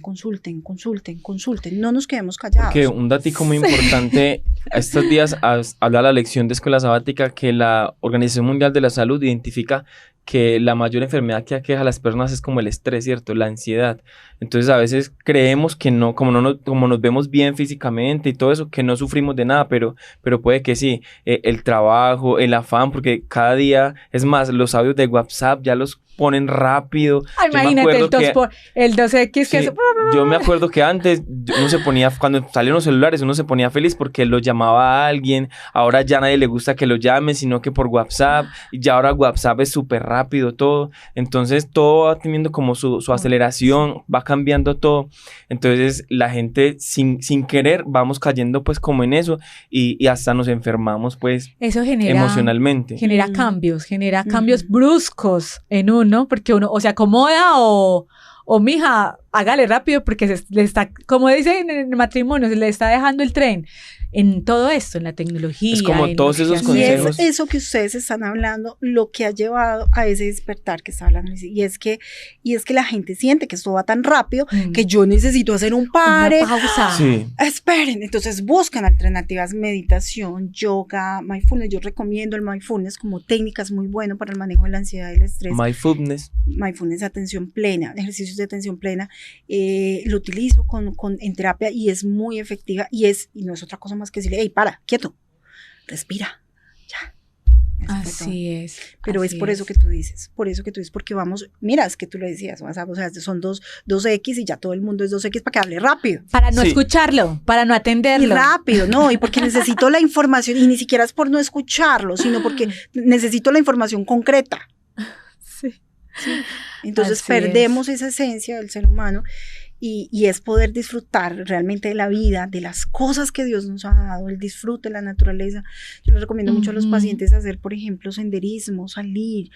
no nos quedemos callados. Porque un datico muy importante, estos días habla la lección de escuela sabática que la Organización Mundial de la Salud identifica que la mayor enfermedad que aqueja a las personas es como el estrés, ¿cierto? La ansiedad. Entonces a veces creemos que no, como nos vemos bien físicamente y todo eso, que no sufrimos de nada, pero puede que sí. El trabajo, el afán, porque cada día, es más, los audios de WhatsApp ya los ponen rápido. Ay, Yo me imagínate acuerdo el 2X que sí, es... yo me acuerdo que antes uno se ponía, cuando salieron los celulares, uno se ponía feliz porque lo llamaba a alguien. Ahora ya a nadie le gusta que lo llamen, sino que por WhatsApp. Y ya ahora WhatsApp es súper rápido todo. Entonces todo va teniendo como su aceleración, va cambiando todo. Entonces la gente sin querer vamos cayendo pues como en eso y hasta nos enfermamos pues Eso emocionalmente. Genera cambios bruscos en uno, porque uno o se acomoda o mija, hágale rápido porque le está, como dicen en el matrimonio, se le está dejando el tren. En todo esto, en la tecnología. Es como todos esos consejos. Y es eso que ustedes están hablando, lo que ha llevado a ese despertar que está hablando. Y es que la gente siente que esto va tan rápido que yo necesito hacer un pare. Una pausa. Sí. Esperen, entonces buscan alternativas, meditación, yoga, mindfulness. Yo recomiendo el mindfulness como técnica, es muy bueno para el manejo de la ansiedad y el estrés. Mindfulness, atención plena, ejercicios de atención plena. Lo utilizo en terapia y es muy efectiva y no es otra cosa más que decirle, hey, para, quieto, respira, ya. Así es. Pero es por eso que tú dices, porque vamos, mira, es que tú lo decías, o sea, son dos X y ya todo el mundo es 2X para que hable rápido. Para no escucharlo, para no atenderlo. Y rápido, no, y porque necesito la información, y ni siquiera es por no escucharlo, sino porque necesito la información concreta. Sí. Entonces Así perdemos esa esencia del ser humano. Y es poder disfrutar realmente de la vida, de las cosas que Dios nos ha dado, el disfrute de la naturaleza. Yo les recomiendo mucho a los pacientes hacer, por ejemplo, senderismo, salir,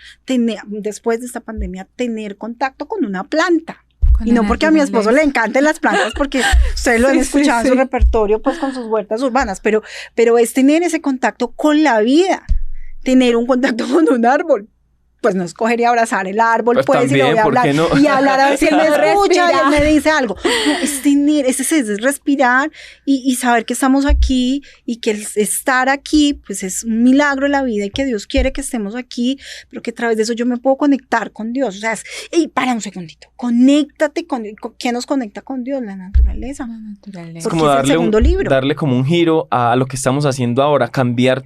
después de esta pandemia, tener contacto con una planta. Y no porque a mi esposo le encanten las plantas, porque ustedes lo han escuchado en su repertorio, pues con sus huertas urbanas, pero es tener ese contacto con la vida, tener un contacto con un árbol. Pues no escogería abrazar el árbol, pues y le voy a hablar y hablar a ver si él me escucha y él me dice algo. No, es tener, es respirar y saber que estamos aquí y que el estar aquí, pues es un milagro de la vida y que Dios quiere que estemos aquí, pero que a través de eso yo me puedo conectar con Dios. O sea, para un segundito, conéctate con ¿qué nos conecta con Dios? La naturaleza. Es como darle como un giro a lo que estamos haciendo ahora, cambiar,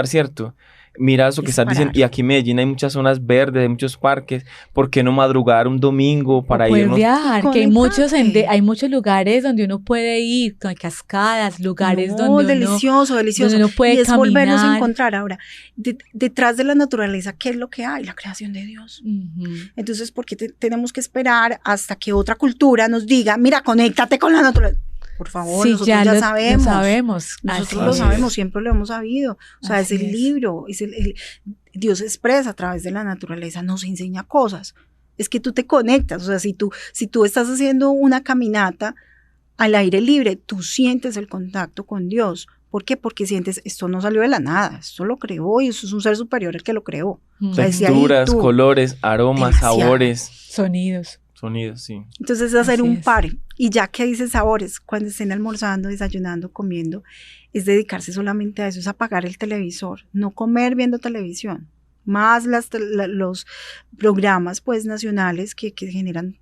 ¿cierto? Mira eso que estás diciendo, y aquí en Medellín hay muchas zonas verdes, hay muchos parques, ¿por qué no madrugar un domingo para irnos? Viajar, que hay muchos lugares donde uno puede ir, con cascadas, lugares donde delicioso. Donde uno puede y es caminar. Volvernos a encontrar ahora, detrás de la naturaleza, ¿qué es lo que hay? La creación de Dios. Entonces, ¿por qué tenemos que esperar hasta que otra cultura nos diga, mira, conéctate con la naturaleza? Por favor, sí, nosotros ya sabemos. Nosotros lo sabemos, siempre lo hemos sabido. O sea, es el libro, Dios expresa a través de la naturaleza, nos enseña cosas. Es que tú te conectas, o sea, si tú estás haciendo una caminata al aire libre, tú sientes el contacto con Dios. ¿Por qué? Porque sientes, esto no salió de la nada, esto lo creó y eso es un ser superior el que lo creó. O sea, texturas, colores, aromas, sabores. Sonidos, sí. Entonces hacer un par, y ya que dice sabores, cuando estén almorzando, desayunando, comiendo, es dedicarse solamente a eso, es apagar el televisor, no comer viendo televisión, más los programas pues nacionales que generan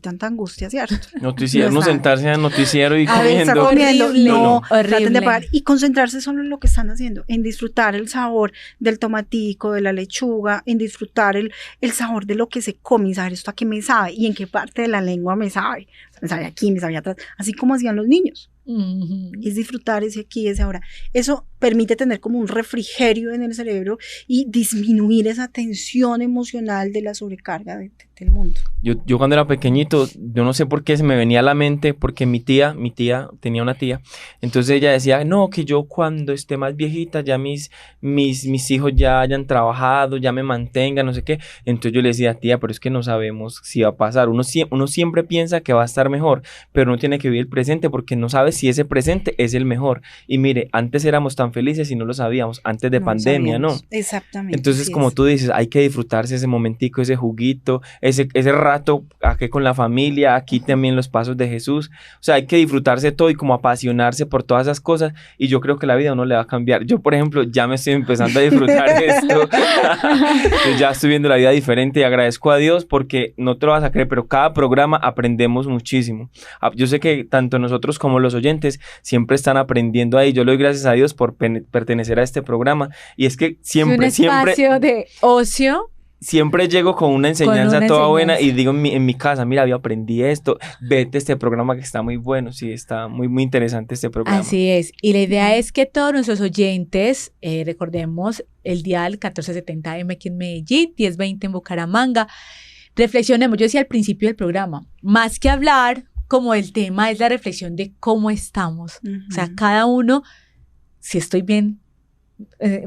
tanta angustia, ¿cierto? Noticiero, no sentarse a noticiero y comiendo. No, traten de apagar y concentrarse solo en lo que están haciendo, en disfrutar el sabor del tomatico, de la lechuga, en disfrutar el sabor de lo que se come, y saber esto a qué me sabe y en qué parte de la lengua me sabe. Me sabe aquí, me sabe atrás, así como hacían los niños. Es disfrutar ese aquí, ese ahora. Eso permite tener como un refrigerio en el cerebro y disminuir esa tensión emocional de la sobrecarga del mundo. Yo cuando era pequeñito, yo no sé por qué se me venía a la mente, porque mi tía tenía una tía, entonces ella decía, no, que yo cuando esté más viejita, ya mis hijos ya hayan trabajado, ya me mantengan, no sé qué. Entonces yo le decía, tía, pero es que no sabemos si va a pasar. Uno siempre piensa que va a estar mejor, pero uno tiene que vivir el presente porque no sabe si ese presente es el mejor. Y mire, antes éramos tan felices y no lo sabíamos, antes de pandemia, ¿no? Exactamente. Entonces, como tú dices, hay que disfrutarse ese momentico, ese juguito, ese rato aquí con la familia, aquí también los pasos de Jesús. O sea, hay que disfrutarse todo y como apasionarse por todas esas cosas, y yo creo que la vida a uno le va a cambiar. Yo, por ejemplo, ya me estoy empezando a disfrutar esto. Yo ya estoy viendo la vida diferente y agradezco a Dios porque no te lo vas a creer, pero cada programa aprendemos muchísimo. Yo sé que tanto nosotros como los oyentes siempre están aprendiendo ahí. Yo le doy gracias a Dios por pertenecer a este programa, y es que siempre un espacio de ocio siempre llego con una enseñanza una toda buena y enseñanza. digo en mi casa, mira, yo aprendí esto, vete este programa que está muy bueno, sí, está muy, muy interesante este programa. Así es. Y la idea es que todos nuestros oyentes, recordemos el dial 1470M aquí en Medellín, 1020 en Bucaramanga, reflexionemos. Yo decía al principio del programa, más que hablar como el tema es la reflexión de cómo estamos. O sea, cada uno, si estoy bien,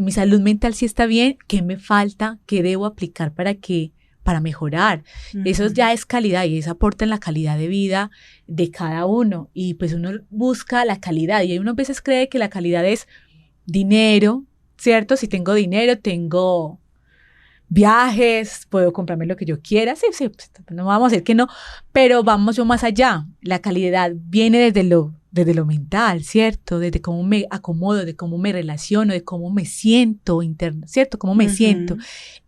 mi salud mental si está bien, ¿qué me falta? ¿Qué debo aplicar para mejorar? Eso ya es calidad y eso aporta en la calidad de vida de cada uno. Y pues uno busca la calidad y uno a veces cree que la calidad es dinero, ¿cierto? Si tengo dinero, tengo viajes, puedo comprarme lo que yo quiera. Sí, pues, no vamos a decir que no, pero vamos yo más allá. La calidad viene desde lo mental, ¿cierto? Desde cómo me acomodo, de cómo me relaciono, de cómo me siento interno, ¿cierto? Cómo me siento.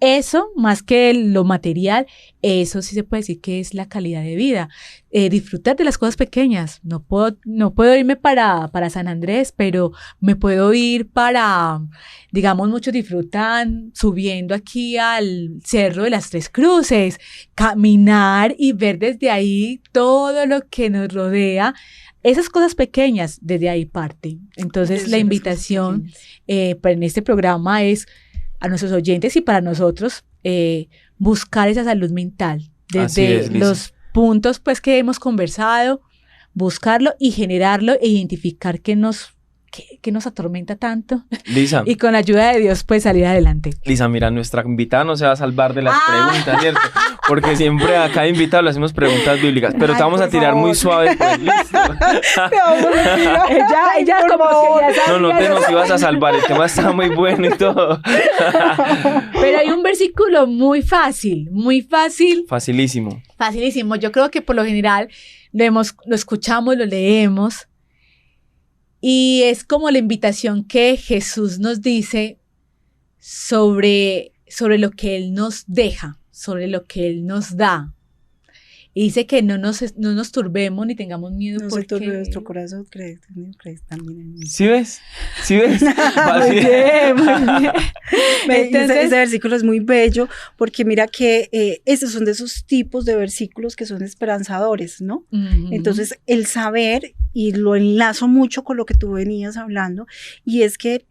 Eso, más que lo material, eso sí se puede decir que es la calidad de vida. Disfrutar de las cosas pequeñas. No puedo irme para San Andrés, pero me puedo ir para, digamos, muchos disfrutan subiendo aquí al Cerro de las Tres Cruces, caminar y ver desde ahí todo lo que nos rodea. Esas cosas pequeñas, desde ahí parten. Entonces, la invitación en este programa es a nuestros oyentes y para nosotros buscar esa salud mental. Desde los puntos pues, que hemos conversado, buscarlo y generarlo e identificar qué nos atormenta tanto. Lisa. Y con la ayuda de Dios, pues salir adelante. Lisa, mira, nuestra invitada no se va a salvar de las preguntas, ¿cierto? Porque siempre a cada invitado le hacemos preguntas bíblicas, pero te vamos a tirar muy suave, pues, listo. ella como que ya sabía. No te nos ibas a salvar, el tema está muy bueno y todo. Pero hay un versículo muy fácil. Facilísimo. Facilísimo. Yo creo que por lo general lo escuchamos, lo leemos. Y es como la invitación que Jesús nos dice sobre lo que Él nos deja, sobre lo que Él nos da. Y dice que no nos turbemos ni tengamos miedo. No se turbe vuestro corazón, creéis también en mí. ¿Sí ves? Muy bien. Entonces, ese versículo es muy bello porque mira que estos son de esos tipos de versículos que son esperanzadores, ¿no? Entonces, el saber, y lo enlazo mucho con lo que tú venías hablando, y es que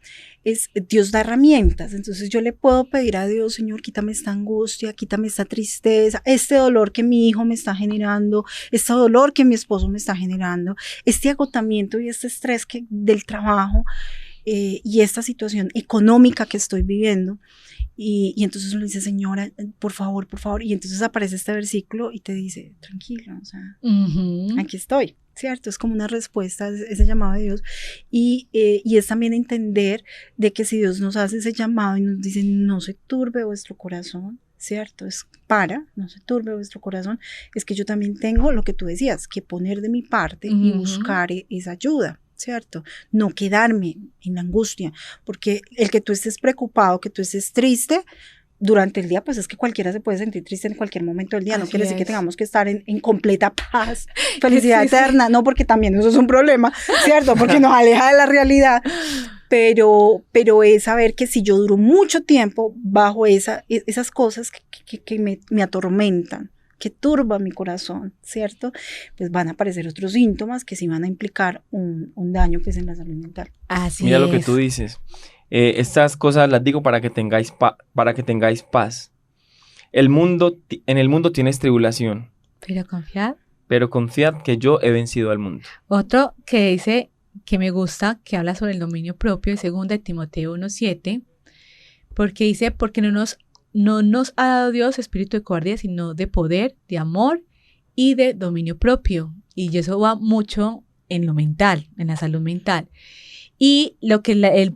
Dios da herramientas. Entonces yo le puedo pedir a Dios, Señor, quítame esta angustia, quítame esta tristeza, este dolor que mi hijo me está generando, este dolor que mi esposo me está generando, este agotamiento y este estrés del trabajo y esta situación económica que estoy viviendo. Y entonces uno dice, Señora, por favor, y entonces aparece este versículo y te dice, tranquilo, o sea, aquí estoy, ¿cierto? Es como una respuesta, ese llamado de Dios, y es también entender de que si Dios nos hace ese llamado y nos dice, no se turbe vuestro corazón, ¿cierto? No se turbe vuestro corazón, es que yo también tengo lo que tú decías, que poner de mi parte y buscar esa ayuda, ¿cierto? No quedarme en la angustia, porque el que tú estés preocupado, que tú estés triste durante el día, pues es que cualquiera se puede sentir triste en cualquier momento del día. No quiere decir que tengamos que estar en completa paz, felicidad eterna, no, porque también eso es un problema, ¿cierto? Porque nos aleja de la realidad, pero es saber que si yo duro mucho tiempo bajo esas cosas que me atormentan, que turba mi corazón, ¿cierto? Pues van a aparecer otros síntomas que sí van a implicar un daño pues en la salud mental. Así Mira es. lo que tú dices. Estas cosas las digo para que tengáis paz. En el mundo tienes tribulación. Pero confiad que yo he vencido al mundo. Otro que dice, que me gusta, que habla sobre el dominio propio, de 2 Timoteo 1:7, porque dice, porque no nos ha dado Dios espíritu de cobardía, sino de poder, de amor y de dominio propio. Y eso va mucho en lo mental, en la salud mental. Y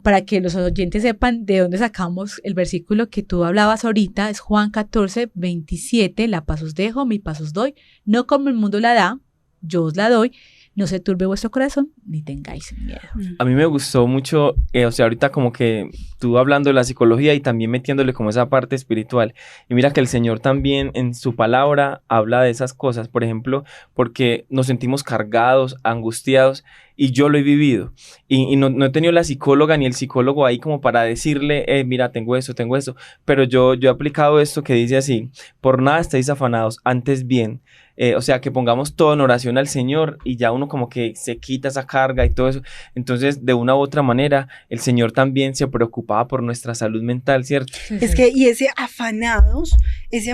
para que los oyentes sepan de dónde sacamos el versículo que tú hablabas ahorita, es Juan 14:27, la paz os dejo, mi paz os doy, no como el mundo la da, yo os la doy, no se turbe vuestro corazón, ni tengáis miedo. A mí me gustó mucho, ahorita como que tú hablando de la psicología y también metiéndole como esa parte espiritual. Y mira que el Señor también en su palabra habla de esas cosas, por ejemplo, porque nos sentimos cargados, angustiados. y yo lo he vivido. Y no he tenido la psicóloga ni el psicólogo ahí como para decirle, mira, tengo esto, pero yo he aplicado esto que dice así: por nada estáis afanados, antes bien. O sea, que pongamos todo en oración al Señor y ya uno como que se quita esa carga y todo eso. Entonces, de una u otra manera, el Señor también se preocupaba por nuestra salud mental, ¿cierto? Es que, y ese afanados es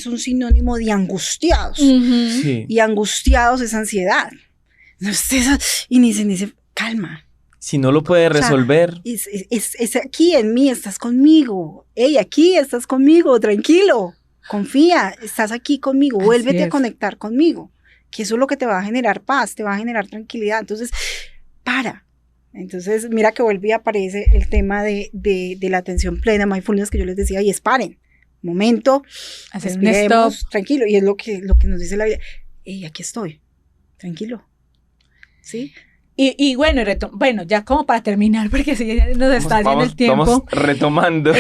un sinónimo de angustiados. Sí. Y angustiados es ansiedad. Y ni se dice, calma. Si no lo puede resolver. O sea, es aquí en mí, estás conmigo. Hey, aquí estás conmigo, tranquilo. Confía, estás aquí conmigo, vuélvete a conectar conmigo, que eso es lo que te va a generar paz, te va a generar tranquilidad. Entonces, para. Entonces, mira que vuelve y aparece el tema de la atención plena, mindfulness, que yo les decía, y paren, momento, hacer un stop, tranquilo, y es lo que nos dice la vida. Hey, aquí estoy, tranquilo, ¿sí? Y bueno, ya como para terminar, porque si ya nos está haciendo el tiempo. Vamos retomando.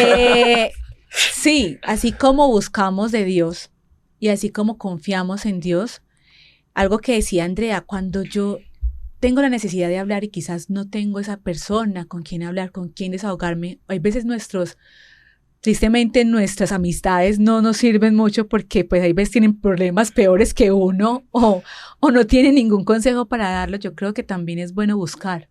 Sí, así como buscamos de Dios y así como confiamos en Dios, algo que decía Andrea, cuando yo tengo la necesidad de hablar y quizás no tengo esa persona con quien hablar, con quien desahogarme, hay veces tristemente nuestras amistades no nos sirven mucho porque pues hay veces tienen problemas peores que uno o no tienen ningún consejo para darlo. Yo creo que también es bueno buscar,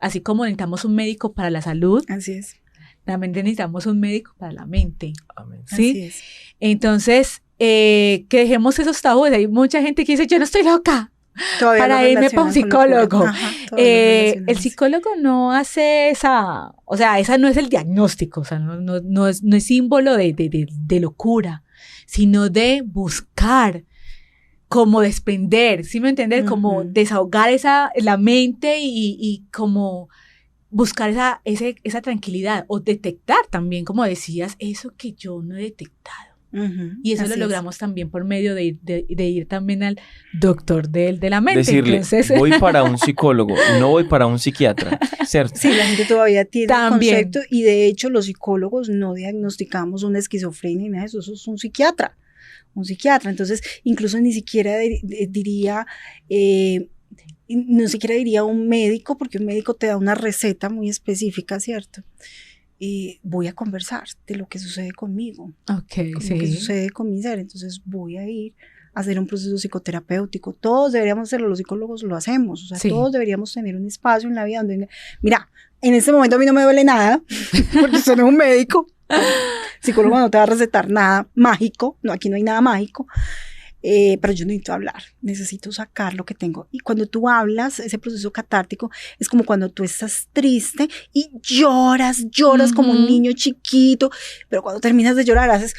así como necesitamos un médico para la salud. Así es. También necesitamos un médico para la mente. Amén. ¿Sí? Así es. Entonces, que dejemos esos tabúes. Hay mucha gente que dice, yo no estoy loca Todavía para irme para un psicólogo. Ajá, el psicólogo no hace esa no es el diagnóstico, o sea, no es símbolo de locura, sino de buscar, como desprender, ¿sí me entiendes? Como desahogar la mente y como buscar esa tranquilidad o detectar también, como decías, eso que yo no he detectado. Y eso lo logramos también por medio de ir también al doctor de la mente. Decirle, entonces, voy para un psicólogo, no voy para un psiquiatra, ¿cierto? Sí, la gente todavía tiene también. el concepto, y de hecho los psicólogos no diagnosticamos una esquizofrenia ni nada de eso, eso es un psiquiatra. Entonces, incluso ni siquiera diría un médico, porque un médico te da una receta muy específica, ¿cierto? Y voy a conversar de lo que sucede conmigo, lo que sucede con mi ser. Entonces voy a ir a hacer un proceso psicoterapéutico. Todos deberíamos hacerlo, los psicólogos lo hacemos, o sea, todos deberíamos tener un espacio en la vida donde, mira, en este momento a mí no me duele nada, porque soy un médico. El psicólogo no te va a recetar nada mágico, no, aquí no hay nada mágico. Pero yo necesito hablar, necesito sacar lo que tengo. Y cuando tú hablas, ese proceso catártico es como cuando tú estás triste y lloras como un niño chiquito, pero cuando terminas de llorar haces...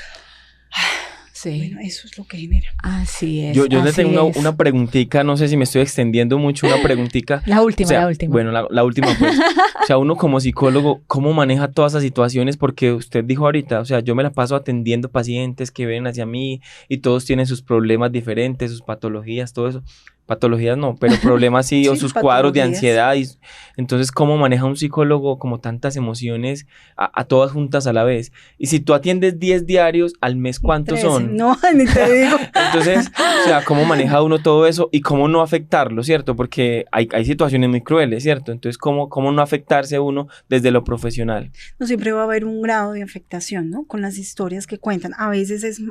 Sí. Bueno, eso es lo que genera. Así es. Yo le tengo una preguntita, no sé si me estoy extendiendo mucho, una preguntita. La última, o sea, la última. Bueno, la última pues. O sea, uno como psicólogo, ¿cómo maneja todas esas situaciones? Porque usted dijo ahorita, o sea, yo me la paso atendiendo pacientes que vienen hacia mí y todos tienen sus problemas diferentes, sus patologías, todo eso. Patologías no, pero problemas sí, o sus cuadros de ansiedad. Entonces, ¿cómo maneja un psicólogo como tantas emociones a todas juntas a la vez? Y si tú atiendes 10 diarios, al mes, ¿cuántos 13, son? No, ni te digo. Entonces, o sea, ¿cómo maneja uno todo eso y cómo no afectarlo, cierto? Porque hay situaciones muy crueles, ¿cierto? Entonces, ¿cómo no afectarse uno desde lo profesional? No siempre va a haber un grado de afectación, ¿no? Con las historias que cuentan. A veces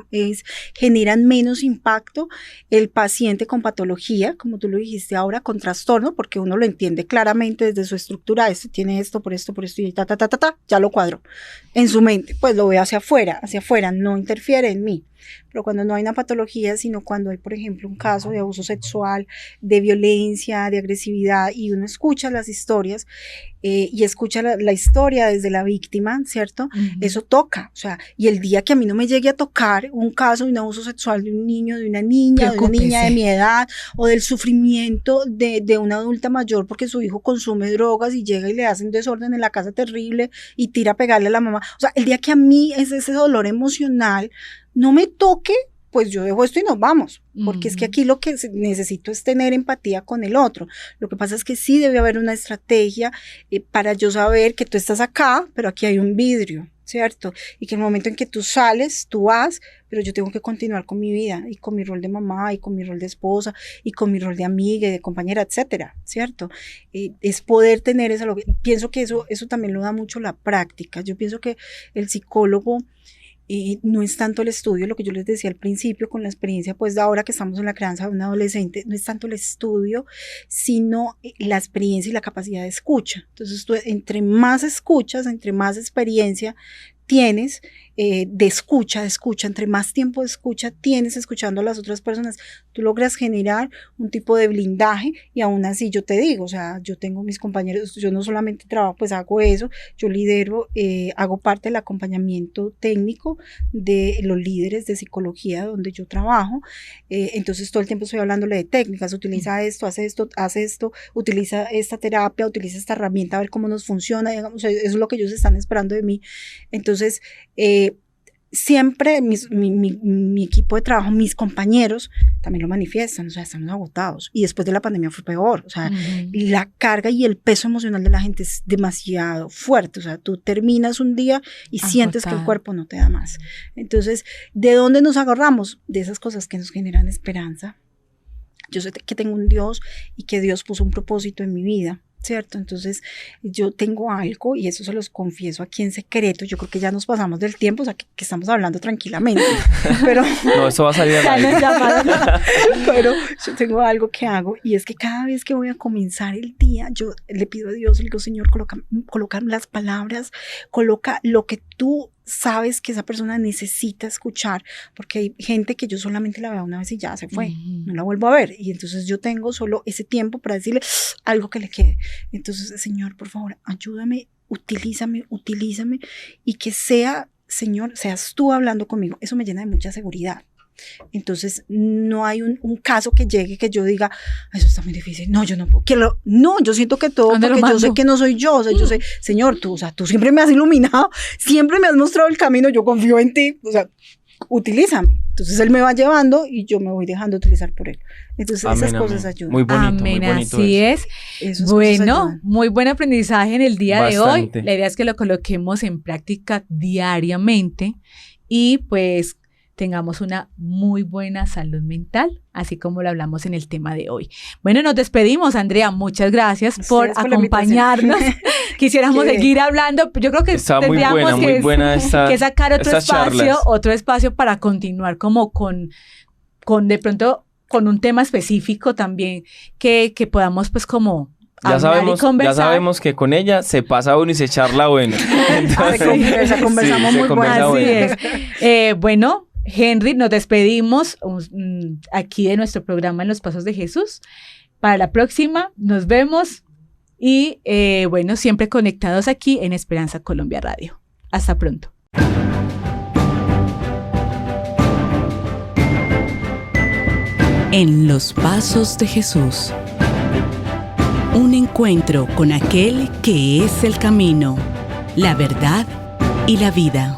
generan menos impacto el paciente con patología, como tú lo dijiste ahora, con trastorno, porque uno lo entiende claramente desde su estructura, tiene esto, por esto, y ya lo cuadro en su mente, pues lo ve hacia afuera, no interfiere en mí. Pero cuando no hay una patología, sino cuando hay, por ejemplo, un caso de abuso sexual, de violencia, de agresividad, y uno escucha las historias y escucha la historia desde la víctima, ¿cierto? Eso toca, o sea, y el día que a mí no me llegue a tocar un caso de un abuso sexual de un niño, de una niña, de una niña de mi edad, o del sufrimiento de una adulta mayor porque su hijo consume drogas y llega y le hacen desorden en la casa terrible y tira a pegarle a la mamá, o sea, el día que a mí ese dolor emocional no me toque, pues yo dejo esto y nos vamos, porque es que aquí lo que necesito es tener empatía con el otro. Lo que pasa es que sí debe haber una estrategia para yo saber que tú estás acá, pero aquí hay un vidrio. ¿cierto? Y que en el momento en que tú sales, tú vas, pero yo tengo que continuar con mi vida y con mi rol de mamá y con mi rol de esposa y con mi rol de amiga y de compañera, etcétera, ¿cierto? Es poder tener eso. Pienso que eso también lo da mucho la práctica. Yo pienso que el psicólogo no es tanto el estudio, lo que yo les decía al principio con la experiencia pues de ahora que estamos en la crianza de un adolescente, no es tanto el estudio, sino la experiencia y la capacidad de escucha. Entonces tú entre más escuchas, entre más experiencia tienes de escucha, entre más tiempo de escucha tienes escuchando a las otras personas, tú logras generar un tipo de blindaje y aún así yo te digo, o sea, yo tengo mis compañeros, yo no solamente trabajo, pues hago eso, yo lidero, hago parte del acompañamiento técnico de los líderes de psicología donde yo trabajo, entonces todo el tiempo estoy hablándole de técnicas, utiliza esto, hace esto, utiliza esta terapia, utiliza esta herramienta, a ver cómo nos funciona, digamos, eso es lo que ellos están esperando de mí. Entonces, siempre mi equipo de trabajo, mis compañeros también lo manifiestan, o sea, estamos agotados y después de la pandemia fue peor, o sea, la carga y el peso emocional de la gente es demasiado fuerte, o sea, tú terminas un día y sientes que el cuerpo no te da más. Entonces, ¿de dónde nos agarramos? De esas cosas que nos generan esperanza. Yo sé que tengo un Dios y que Dios puso un propósito en mi vida, ¿cierto? Entonces yo tengo algo y eso se los confieso aquí en secreto, yo creo que ya nos pasamos del tiempo, o sea, que estamos hablando tranquilamente, pero no, eso va a salir a la pero yo tengo algo que hago y es que cada vez que voy a comenzar el día, yo le pido a Dios, le digo, Señor, coloca las palabras, coloca lo que tú sabes que esa persona necesita escuchar, porque hay gente que yo solamente la veo una vez y ya se fue, no la vuelvo a ver, y entonces yo tengo solo ese tiempo para decirle algo que le quede. Entonces, Señor, por favor, ayúdame, utilízame, y que sea, Señor, seas tú hablando conmigo. Eso me llena de mucha seguridad. Entonces no hay un caso que llegue que yo diga, eso está muy difícil, no, yo no puedo, no, yo siento que todo, porque yo sé que no soy yo, o sea, yo sé, Señor, tú siempre me has iluminado, siempre me has mostrado el camino, yo confío en ti, o sea, utilízame. Entonces él me va llevando y yo me voy dejando utilizar por él. Entonces esas cosas ayudan. Muy bonito, amén, muy bonito así eso. es. Bueno, muy buen aprendizaje en el día Bastante. de hoy. La idea es que lo coloquemos en práctica diariamente y pues tengamos una muy buena salud mental, así como lo hablamos en el tema de hoy. Bueno, nos despedimos, Andrea. Muchas gracias por acompañarnos. Quisiéramos seguir hablando. Yo creo que está tendríamos muy buena que sacar charlas. otro espacio para continuar como con de pronto con un tema específico también que podamos pues como ya sabemos que con ella se pasa uno y se charla bueno. Entonces, conversamos muy bueno. Así es. Bueno, Henry, nos despedimos aquí de nuestro programa En los Pasos de Jesús. Para la próxima, nos vemos y bueno, siempre conectados aquí en Esperanza Colombia Radio. Hasta pronto. En los Pasos de Jesús. Un encuentro con aquel que es el camino, la verdad y la vida.